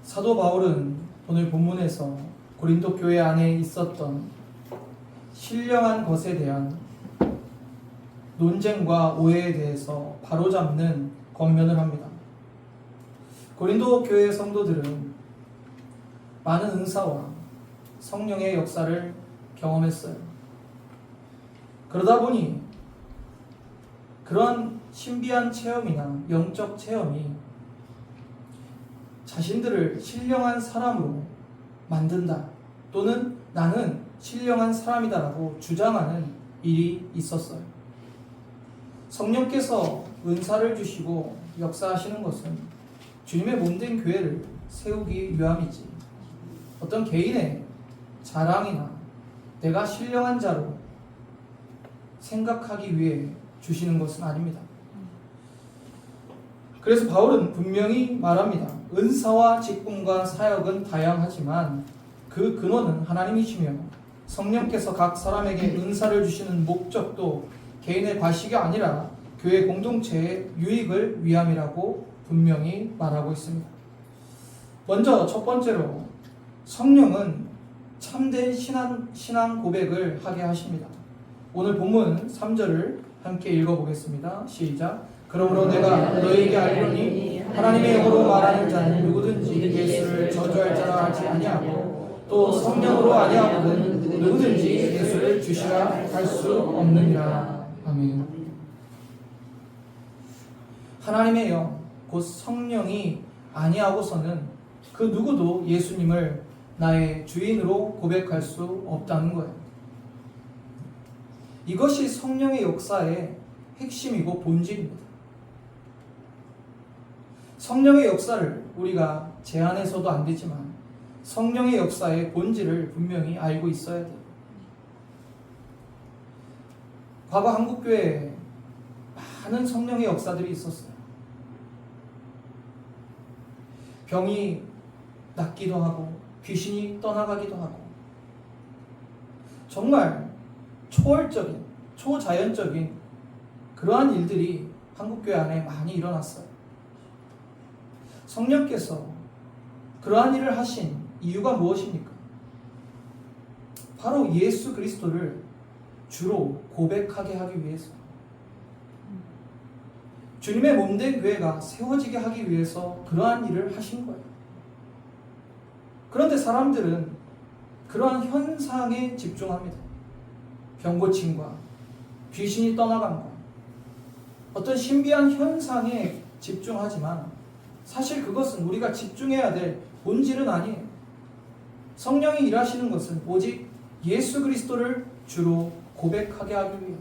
사도 바울은 오늘 본문에서 고린도 교회 안에 있었던 신령한 것에 대한 논쟁과 오해에 대해서 바로잡는 권면을 합니다. 고린도 교회 성도들은 많은 은사와 성령의 역사를 경험했어요. 그러다 보니 그런 신비한 체험이나 영적 체험이 자신들을 신령한 사람으로 만든다, 또는 나는 신령한 사람이다라고 주장하는 일이 있었어요. 성령께서 은사를 주시고 역사하시는 것은 주님의 몸된 교회를 세우기 위함이지, 어떤 개인의 자랑이나 내가 신령한 자로 생각하기 위해 주시는 것은 아닙니다. 그래서 바울은 분명히 말합니다. 은사와 직분과 사역은 다양하지만 그 근원은 하나님이시며 성령께서 각 사람에게 은사를 주시는 목적도 개인의 과식이 아니라 교회 공동체의 유익을 위함이라고 분명히 말하고 있습니다. 먼저 첫 번째로 성령은 참된 신앙 고백을 하게 하십니다. 오늘 본문 3절을 함께 읽어보겠습니다. 시작. 그러므로 내가 너희에게 알리노니 하나님의 영으로 말하는 자는 누구든지 예수를 저주할 자라 하지 아니하고 또 성령으로 아니하고는 누구든지 예수를 주시라 할 수 없느니라. 아멘. 하나님의 영, 곧 성령이 아니하고서는 그 누구도 예수님을 나의 주인으로 고백할 수 없다는 거예요. 이것이 성령의 역사의 핵심이고 본질입니다. 성령의 역사를 우리가 제한해서도 안 되지만 성령의 역사의 본질을 분명히 알고 있어야 돼요. 과거 한국교회에 많은 성령의 역사들이 있었어요. 병이 낫기도 하고 귀신이 떠나가기도 하고 정말 초월적인, 초자연적인 그러한 일들이 한국교회 안에 많이 일어났어요. 성령께서 그러한 일을 하신 이유가 무엇입니까? 바로 예수 그리스도를 주로 고백하게 하기 위해서, 주님의 몸된 교회가 세워지게 하기 위해서 그러한 일을 하신 거예요. 그런데 사람들은 그러한 현상에 집중합니다. 병 고침과 귀신이 떠나간 것, 어떤 신비한 현상에 집중하지만 사실 그것은 우리가 집중해야 될 본질은 아니에요. 성령이 일하시는 것은 오직 예수 그리스도를 주로 고백하게 하기 위해,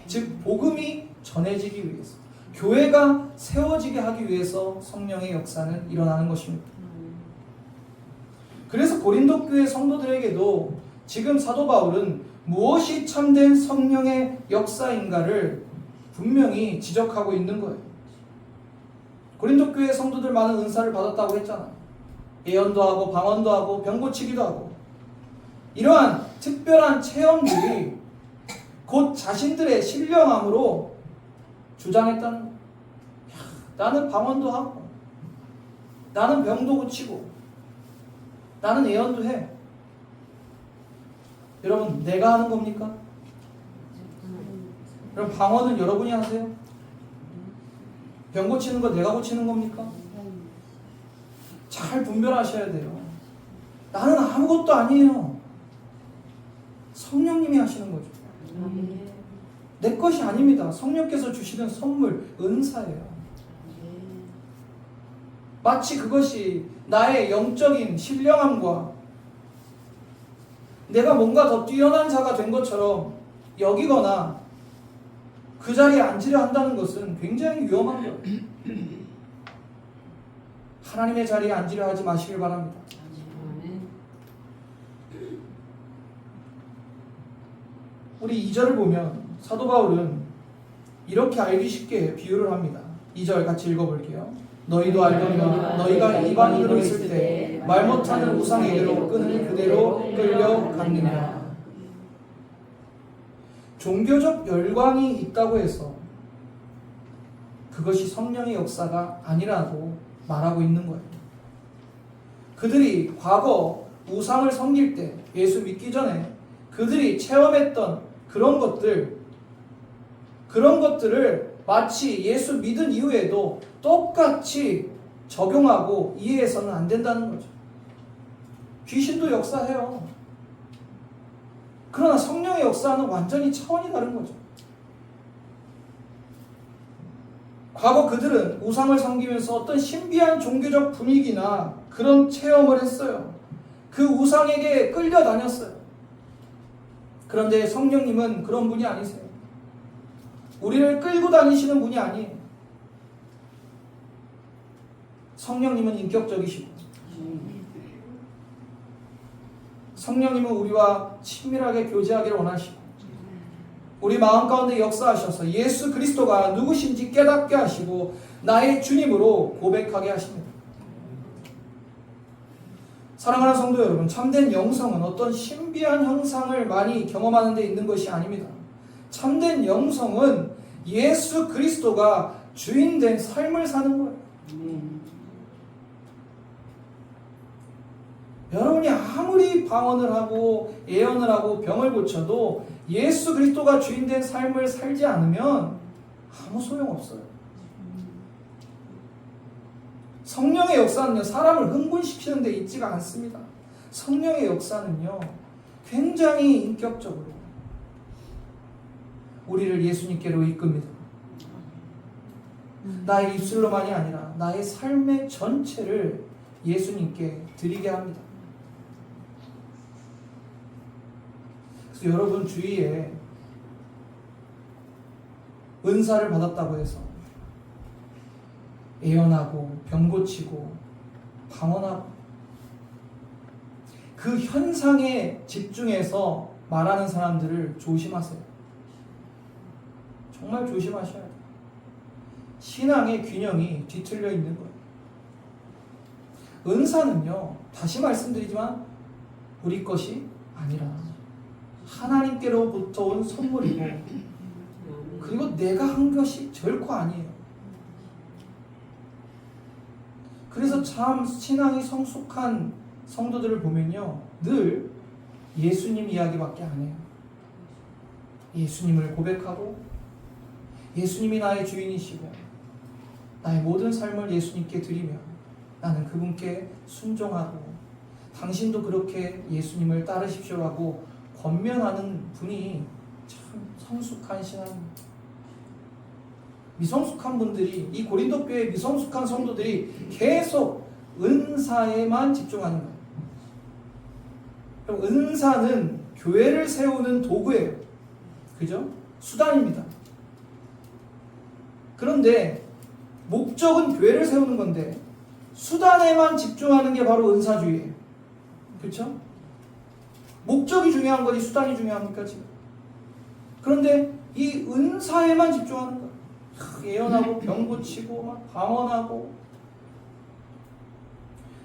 즉 복음이 전해지기 위해서, 교회가 세워지게 하기 위해서 성령의 역사는 일어나는 것입니다. 그래서 고린도 교회 성도들에게도 지금 사도 바울은 무엇이 참된 성령의 역사인가를 분명히 지적하고 있는 거예요. 고린도 교회 성도들 많은 은사를 받았다고 했잖아요. 예언도 하고 방언도 하고 병 고치기도 하고, 이러한 특별한 체험들이 곧 자신들의 신령함으로 주장했다는 거예요. 나는 방언도 하고 나는 병도 고치고 나는 예언도 해. 여러분, 내가 하는 겁니까? 그럼 방언은 여러분이 하세요? 병 고치는 거 내가 고치는 겁니까? 잘 분별하셔야 돼요. 나는 아무것도 아니에요. 성령님이 하시는 거죠. 내 것이 아닙니다. 성령께서 주시는 선물, 은사예요. 마치 그것이 나의 영적인 신령함과 내가 뭔가 더 뛰어난 자가 된 것처럼 여기거나 그 자리에 앉으려 한다는 것은 굉장히 위험한 거예요. 하나님의 자리에 앉으려 하지 마시길 바랍니다. 우리 2절을 보면 사도 바울은 이렇게 알기 쉽게 비유를 합니다. 2절 같이 읽어볼게요. 너희도 알거니와 너희가 이방인으로 있을 때 말 못하는 우상에게로 끄는 그대로 끌려갔느냐. 종교적 열광이 있다고 해서 그것이 성령의 역사가 아니라고 말하고 있는 거예요. 그들이 과거 우상을 섬길 때, 예수 믿기 전에 그들이 체험했던 그런 것들을 마치 예수 믿은 이후에도 똑같이 적용하고 이해해서는 안 된다는 거죠. 귀신도 역사해요. 그러나 성령의 역사는 완전히 차원이 다른 거죠. 과거 그들은 우상을 섬기면서 어떤 신비한 종교적 분위기나 그런 체험을 했어요. 그 우상에게 끌려다녔어요. 그런데 성령님은 그런 분이 아니세요. 우리를 끌고 다니시는 분이 아니에요. 성령님은 인격적이시고, 성령님은 우리와 친밀하게 교제하기를 원하시고, 우리 마음 가운데 역사하셔서 예수 그리스도가 누구신지 깨닫게 하시고 나의 주님으로 고백하게 하십니다. 사랑하는 성도 여러분, 참된 영성은 어떤 신비한 형상을 많이 경험하는 데 있는 것이 아닙니다. 참된 영성은 예수 그리스도가 주인된 삶을 사는 거예요. 여러분이 아무리 방언을 하고 예언을 하고 병을 고쳐도 예수 그리스도가 주인된 삶을 살지 않으면 아무 소용없어요. 성령의 역사는요, 사람을 흥분시키는 데 있지가 않습니다. 성령의 역사는요, 굉장히 인격적으로 우리를 예수님께로 이끕니다. 나의 입술로만이 아니라 나의 삶의 전체를 예수님께 드리게 합니다. 그래서 여러분 주위에 은사를 받았다고 해서 예언하고 병 고치고 방언하고 그 현상에 집중해서 말하는 사람들을 조심하세요. 정말 조심하셔야 돼요. 신앙의 균형이 뒤틀려 있는 거예요. 은사는요, 다시 말씀드리지만 우리 것이 아니라 하나님께로부터 온 선물이고, 그리고 내가 한 것이 결코 아니에요. 그래서 참 신앙이 성숙한 성도들을 보면요, 늘 예수님 이야기밖에 안 해요. 예수님을 고백하고 예수님이 나의 주인이시고 나의 모든 삶을 예수님께 드리며 나는 그분께 순종하고 당신도 그렇게 예수님을 따르십시오라고 권면하는 분이 참 성숙한 신앙입니다. 미성숙한 분들이, 이 고린도 교회의 미성숙한 성도들이 계속 은사에만 집중하는 거예요. 그럼 은사는 교회를 세우는 도구예요. 그죠? 수단입니다. 그런데 목적은 교회를 세우는 건데 수단에만 집중하는 게 바로 은사주의예요. 그렇죠? 목적이 중요한 거지 수단이 중요합니까 지금? 그런데 이 은사에만 집중하는 거예요. 예언하고 병 고치고 막 방언하고,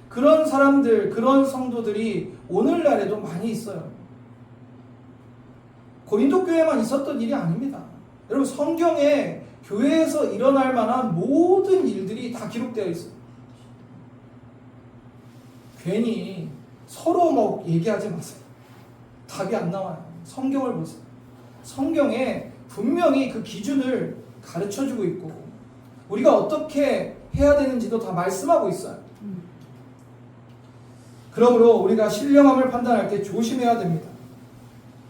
그런 사람들, 그런 성도들이 오늘날에도 많이 있어요. 고린도 교회만 있었던 일이 아닙니다. 여러분, 성경에 교회에서 일어날 만한 모든 일들이 다 기록되어 있어요. 괜히 서로 뭐 얘기하지 마세요. 답이 안 나와요. 성경을 보세요. 성경에 분명히 그 기준을 가르쳐주고 있고 우리가 어떻게 해야 되는지도 다 말씀하고 있어요. 그러므로 우리가 신령함을 판단할 때 조심해야 됩니다.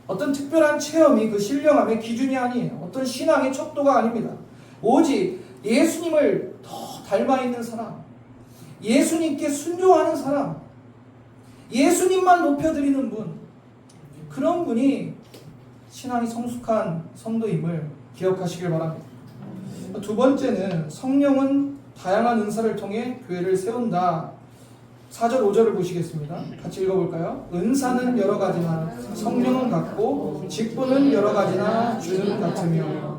어떤 특별한 체험이 그 신령함의 기준이 아니에요. 어떤 신앙의 척도가 아닙니다. 오직 예수님을 더 닮아 있는 사람, 예수님께 순종하는 사람, 예수님만 높여드리는 분, 그런 분이 신앙이 성숙한 성도임을 기억하시길 바랍니다. 두 번째는 성령은 다양한 은사를 통해 교회를 세운다. 4절 5절을 보시겠습니다. 같이 읽어볼까요? 은사는 여러 가지나 성령은 같고 직분은 여러 가지나 주는 같으며.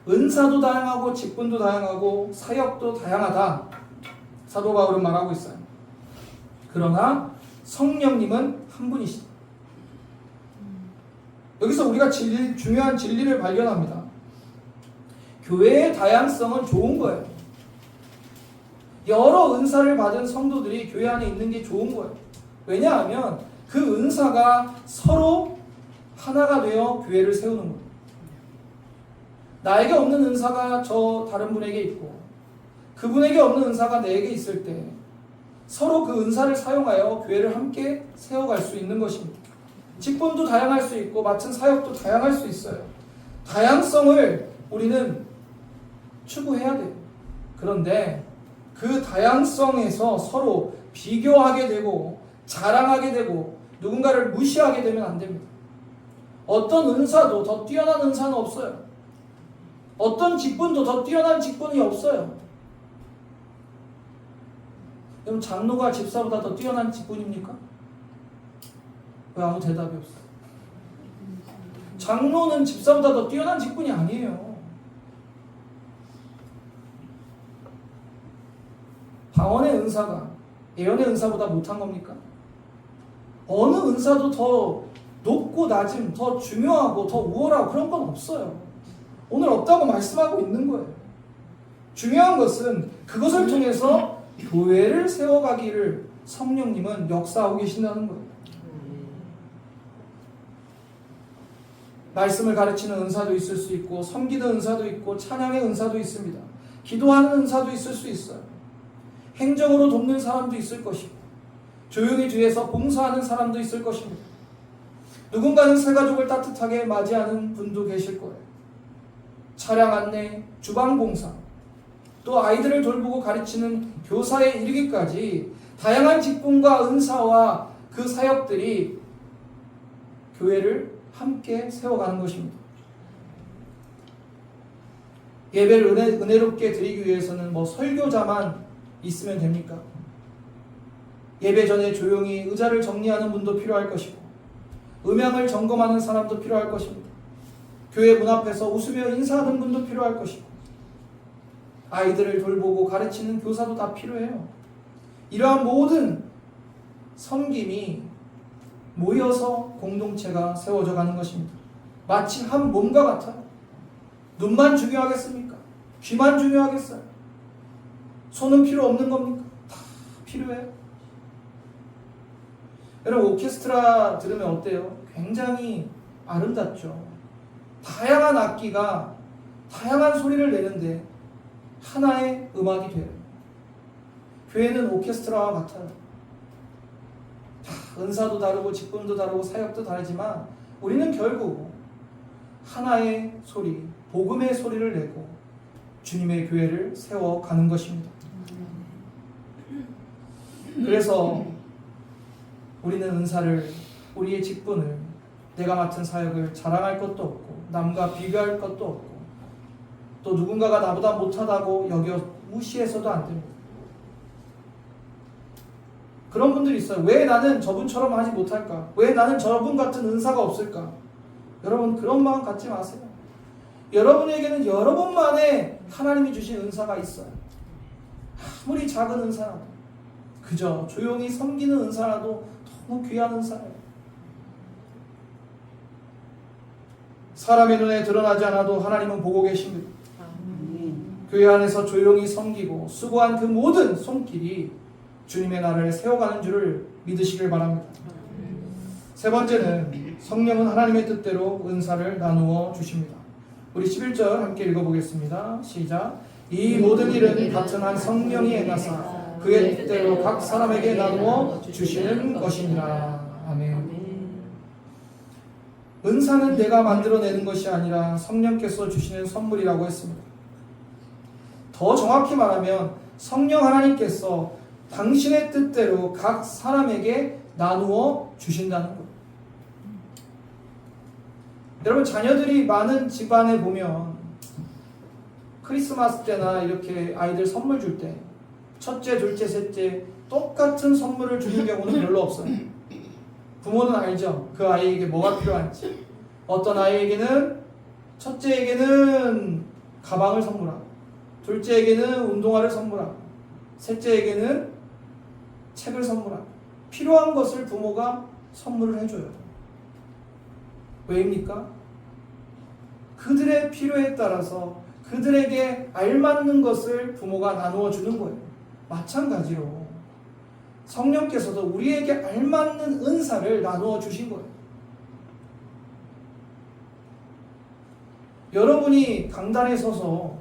은사도 다양하고 직분도 다양하고 사역도 다양하다. 사도 바울은 말하고 있어요. 그러나 성령님은 한 분이시다. 여기서 우리가 중요한 진리를 발견합니다. 교회의 다양성은 좋은 거예요. 여러 은사를 받은 성도들이 교회 안에 있는 게 좋은 거예요. 왜냐하면 그 은사가 서로 하나가 되어 교회를 세우는 거예요. 나에게 없는 은사가 저 다른 분에게 있고 그분에게 없는 은사가 내게 있을 때 서로 그 은사를 사용하여 교회를 함께 세워갈 수 있는 것입니다. 직분도 다양할 수 있고 맡은 사역도 다양할 수 있어요. 다양성을 우리는 추구해야 돼요. 그런데 그 다양성에서 서로 비교하게 되고 자랑하게 되고 누군가를 무시하게 되면 안 됩니다. 어떤 은사도 더 뛰어난 은사는 없어요. 어떤 직분도 더 뛰어난 직분이 없어요. 여러분, 장로가 집사보다 더 뛰어난 직분입니까? 왜 아무 대답이 없어요? 장로는 집사보다 더 뛰어난 직분이 아니에요. 방언의 은사가 예언의 은사보다 못한 겁니까? 어느 은사도 더 높고 낮음, 더 중요하고 더 우월하고 그런 건 없어요. 오늘 없다고 말씀하고 있는 거예요. 중요한 것은 그것을 통해서 교회를 세워가기를 성령님은 역사하고 계신다는 거예요. 말씀을 가르치는 은사도 있을 수 있고 섬기는 은사도 있고 찬양의 은사도 있습니다. 기도하는 은사도 있을 수 있어요. 행정으로 돕는 사람도 있을 것이고 조용히 뒤에서 봉사하는 사람도 있을 것입니다. 누군가는 새 가족을 따뜻하게 맞이하는 분도 계실 거예요. 차량 안내, 주방 봉사, 또 아이들을 돌보고 가르치는 교사에 이르기까지 다양한 직분과 은사와 그 사역들이 교회를 함께 세워가는 것입니다. 예배를 은혜롭게 드리기 위해서는 설교자만 있으면 됩니까? 예배 전에 조용히 의자를 정리하는 분도 필요할 것이고 음향을 점검하는 사람도 필요할 것입니다. 교회 문 앞에서 웃으며 인사하는 분도 필요할 것이고 아이들을 돌보고 가르치는 교사도 다 필요해요. 이러한 모든 섬김이 모여서 공동체가 세워져 가는 것입니다. 마치 한 몸과 같아요. 눈만 중요하겠습니까? 귀만 중요하겠어요? 손은 필요 없는 겁니까? 다 필요해요. 여러분, 오케스트라 들으면 어때요? 굉장히 아름답죠. 다양한 악기가 다양한 소리를 내는데 하나의 음악이 돼요. 교회는 오케스트라와 같아요. 은사도 다르고 직분도 다르고 사역도 다르지만 우리는 결국 하나의 소리, 복음의 소리를 내고 주님의 교회를 세워가는 것입니다. 그래서 우리는 은사를, 우리의 직분을, 내가 맡은 사역을 자랑할 것도 없고 남과 비교할 것도 없고 또 누군가가 나보다 못하다고 여겨 무시해서도 안 됩니다. 그런 분들이 있어요. 왜 나는 저분처럼 하지 못할까? 왜 나는 저분 같은 은사가 없을까? 여러분, 그런 마음 갖지 마세요. 여러분에게는 여러분만의 하나님이 주신 은사가 있어요. 아무리 작은 은사라도, 그저 조용히 섬기는 은사라도 너무 귀한 은사예요. 사람의 눈에 드러나지 않아도 하나님은 보고 계십니다. 교회 안에서 조용히 섬기고 수고한 그 모든 손길이 주님의 나라를 세워가는 줄을 믿으시길 바랍니다. 세 번째는 성령은 하나님의 뜻대로 은사를 나누어 주십니다. 우리 11절 함께 읽어보겠습니다. 시작. 이 모든 일은 같은 한 성령이 행하사 그의 뜻대로 각 사람에게 나누어 주시는 것이니라. 아멘. 은사는 내가 만들어내는 것이 아니라 성령께서 주시는 선물이라고 했습니다. 더 정확히 말하면 성령 하나님께서 당신의 뜻대로 각 사람에게 나누어 주신다는 것. 여러분, 자녀들이 많은 집안에 보면 크리스마스 때나 이렇게 아이들 선물 줄 때 첫째, 둘째, 셋째 똑같은 선물을 주는 경우는 별로 없어요. 부모는 알죠. 그 아이에게 뭐가 필요한지. 어떤 아이에게는 첫째에게는 가방을 선물하고 둘째에게는 운동화를 선물하고 셋째에게는 책을 선물하고 필요한 것을 부모가 선물을 해줘요. 왜입니까? 그들의 필요에 따라서 그들에게 알맞는 것을 부모가 나누어 주는 거예요. 마찬가지로 성령께서도 우리에게 알맞는 은사를 나누어 주신 거예요. 여러분이 강단에 서서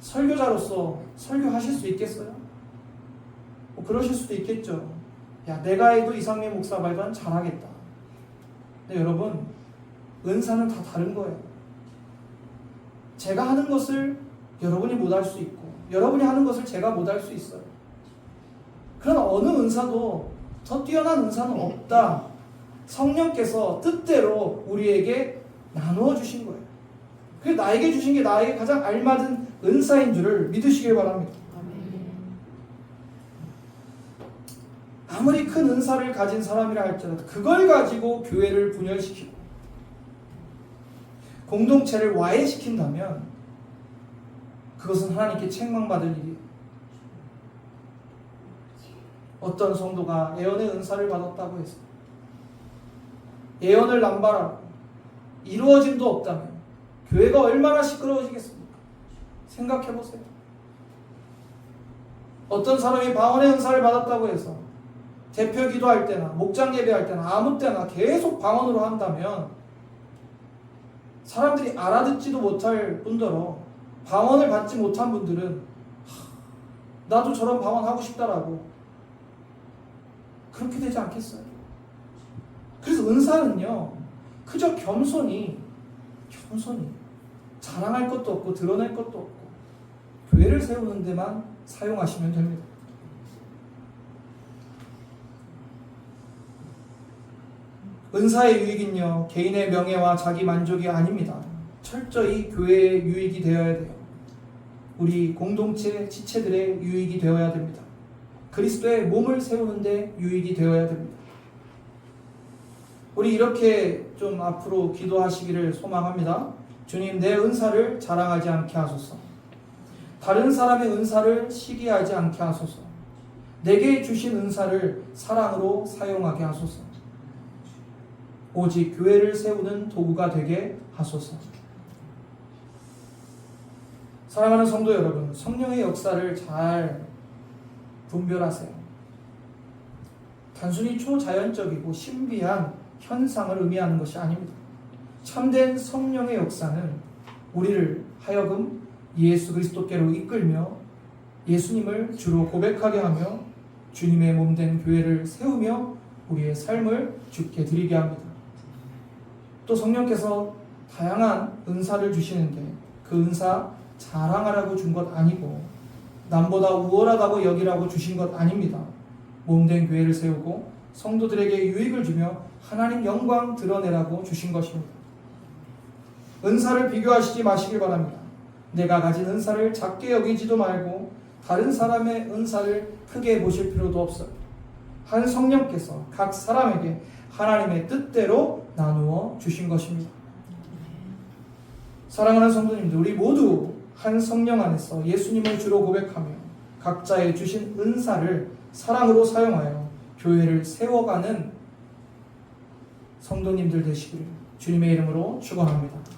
설교자로서 설교하실 수 있겠어요? 뭐 그러실 수도 있겠죠. 야, 내가 해도 이상민 목사 말보다는 잘하겠다. 근데 여러분, 은사는 다 다른 거예요. 제가 하는 것을 여러분이 못할 수 있고, 여러분이 하는 것을 제가 못할 수 있어요. 그러나 어느 은사도 더 뛰어난 은사는 없다. 성령께서 뜻대로 우리에게 나누어 주신 거예요. 그래서 나에게 주신 게 나에게 가장 알맞은 은사인 줄을 믿으시길 바랍니다. 아무리 큰 은사를 가진 사람이라 할지라도 그걸 가지고 교회를 분열시키고 공동체를 와해시킨다면 그것은 하나님께 책망받을 일이에요. 어떤 성도가 예언의 은사를 받았다고 해서 예언을 남발하고 이루어짐도 없다면 교회가 얼마나 시끄러워지겠습니까? 생각해보세요. 어떤 사람이 방언의 은사를 받았다고 해서 대표 기도할 때나 목장 예배할 때나 아무 때나 계속 방언으로 한다면 사람들이 알아듣지도 못할 뿐더러 방언을 받지 못한 분들은 나도 저런 방언 하고 싶다라고 그렇게 되지 않겠어요? 그래서 은사는요, 그저 겸손히 자랑할 것도 없고 드러낼 것도 없고 교회를 세우는 데만 사용하시면 됩니다. 은사의 유익은요, 개인의 명예와 자기 만족이 아닙니다. 철저히 교회의 유익이 되어야 돼요. 우리 공동체 지체들의 유익이 되어야 됩니다. 그리스도의 몸을 세우는데 유익이 되어야 됩니다. 우리 이렇게 좀 앞으로 기도하시기를 소망합니다. 주님, 내 은사를 자랑하지 않게 하소서. 다른 사람의 은사를 시기하지 않게 하소서. 내게 주신 은사를 사랑으로 사용하게 하소서. 오직 교회를 세우는 도구가 되게 하소서. 사랑하는 성도 여러분, 성령의 역사를 잘 분별하세요. 단순히 초자연적이고 신비한 현상을 의미하는 것이 아닙니다. 참된 성령의 역사는 우리를 하여금 예수 그리스도께로 이끌며 예수님을 주로 고백하게 하며 주님의 몸된 교회를 세우며 우리의 삶을 주께 드리게 합니다. 또 성령께서 다양한 은사를 주시는데 그 은사 자랑하라고 준 것 아니고 남보다 우월하다고 여기라고 주신 것 아닙니다. 몸된 교회를 세우고 성도들에게 유익을 주며 하나님 영광 드러내라고 주신 것입니다. 은사를 비교하시지 마시길 바랍니다. 내가 가진 은사를 작게 여기지도 말고 다른 사람의 은사를 크게 보실 필요도 없어요. 한 성령께서 각 사람에게 하나님의 뜻대로 나누어 주신 것입니다. 사랑하는 성도님들, 우리 모두 한 성령 안에서 예수님을 주로 고백하며 각자의 주신 은사를 사랑으로 사용하여 교회를 세워가는 성도님들 되시기를 주님의 이름으로 축원합니다.